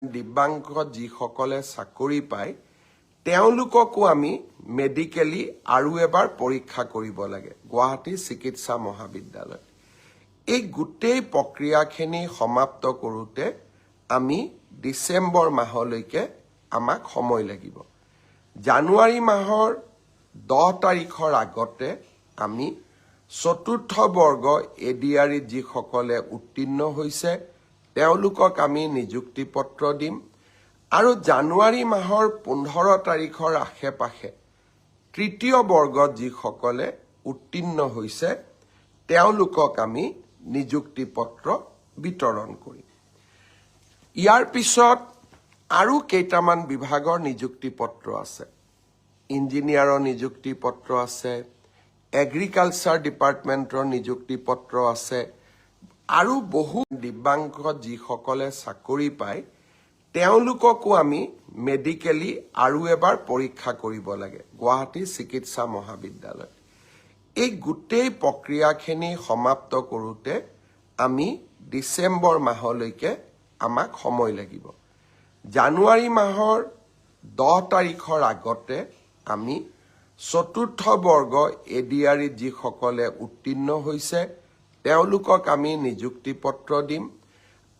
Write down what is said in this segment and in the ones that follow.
দিব্যাংগ যিসকলে চাকৰি পায় তেওঁলোককো আমি মেডিকেলি আৰু এবাৰ পৰীক্ষা কৰিব লাগে গুৱাহাটী চিকিৎসা মহাবিদ্যালয়। এই গোটেই প্ৰক্ৰিয়াখিনি সমাপ্ত কৰোঁতে আমি ডিচেম্বৰ মাহলৈকে আমাক সময় লাগিব। জানুৱাৰী মাহৰ 10 তাৰিখৰ আগতে আমি চতুৰ্থ বৰ্গ এডিআৰিত যিসকলে উত্তীৰ্ণ হৈছে তেওঁলোকক আমি নিযুক্তি পত্ৰ দিম আৰু জানুৱাৰী মাহৰ 15 তাৰিখৰ আশে-পাশে তৃতীয় বৰ্গত যিসকলে উত্তীৰ্ণ হৈছে তেওঁলোকক আমি নিযুক্তি পত্ৰ বিতৰণ কৰিম। ইয়াৰ পিছত আৰু কেইটামান বিভাগৰ নিযুক্তি পত্ৰ আছে। ইঞ্জিনিয়াৰৰ নিযুক্তি পত্ৰ আছে, এগ্ৰিকালচাৰ ডিপাৰ্টমেণ্টৰ নিযুক্তি পত্ৰ আছে আৰু বহু দিব্যাংগ যিসকলে চাকৰি পায় তেওঁলোককো আমি মেডিকেলি আৰু এবাৰ পৰীক্ষা কৰিব লাগে গুৱাহাটী চিকিৎসা মহাবিদ্যালয়। এই গোটেই প্ৰক্ৰিয়াখিনি সমাপ্ত কৰোঁতে আমি ডিচেম্বৰ মাহলৈকে আমাক সময় লাগিব। জানুৱাৰী মাহৰ 10 তাৰিখৰ আগতে আমি চতুৰ্থ বৰ্গ এডিআৰিত যিসকলে উত্তীৰ্ণ হৈছে তেওঁলোকক আমি নিযুক্তি পত্ৰ দিম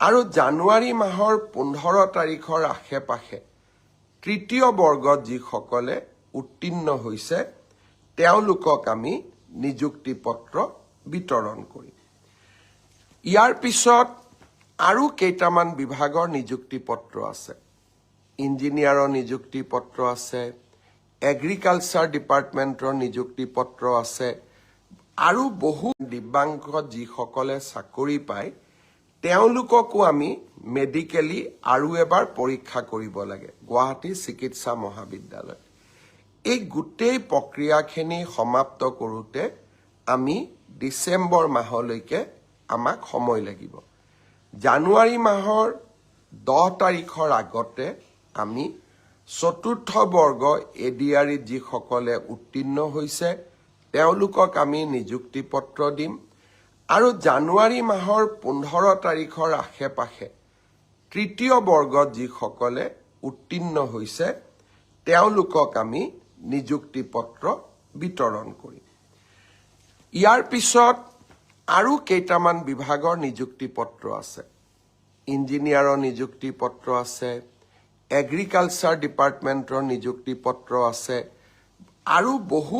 আৰু জানুৱাৰী মাহৰ 15 তাৰিখৰ আশে-পাশে তৃতীয় বৰ্গত যিসকলে উত্তীৰ্ণ হৈছে তেওঁলোকক আমি নিযুক্তি পত্ৰ বিতৰণ কৰিম। ইয়াৰ পিছত আৰু কেইটামান বিভাগৰ নিযুক্তি পত্ৰ আছে। ইঞ্জিনিয়াৰৰ নিযুক্তি পত্ৰ আছে, এগ্ৰিকালচাৰ ডিপাৰ্টমেণ্টৰ নিযুক্তি পত্ৰ আছে আৰু বহু দিব্যাংগ যিসকলে চাকৰি পায় তেওঁলোককো আমি মেডিকেলি আৰু এবাৰ পৰীক্ষা কৰিব লাগে গুৱাহাটী চিকিৎসা মহাবিদ্যালয়। এই গোটেই প্ৰক্ৰিয়াখিনি সমাপ্ত কৰোঁতে আমি ডিচেম্বৰ মাহলৈকে আমাক সময় লাগিব। জানুৱাৰী মাহৰ 10 তাৰিখৰ আগতে আমি চতুৰ্থ বৰ্গ এডিআৰিত যিসকলে উত্তীৰ্ণ হৈছে তেওঁলোকক আমি নিযুক্তি পত্ৰ দিম আৰু জানুৱাৰী মাহৰ 15 তাৰিখৰ আশে-পাশে তৃতীয় বৰ্গত যিসকলে উত্তীৰ্ণ হৈছে তেওঁলোকক আমি নিযুক্তি পত্ৰ বিতৰণ কৰিম। ইয়াৰ পিছত আৰু কেইটামান বিভাগৰ নিযুক্তি পত্ৰ আছে। ইঞ্জিনিয়াৰৰ নিযুক্তি পত্ৰ আছে, এগ্ৰিকালচাৰ ডিপাৰ্টমেণ্টৰ নিযুক্তি পত্ৰ আছে আৰু বহু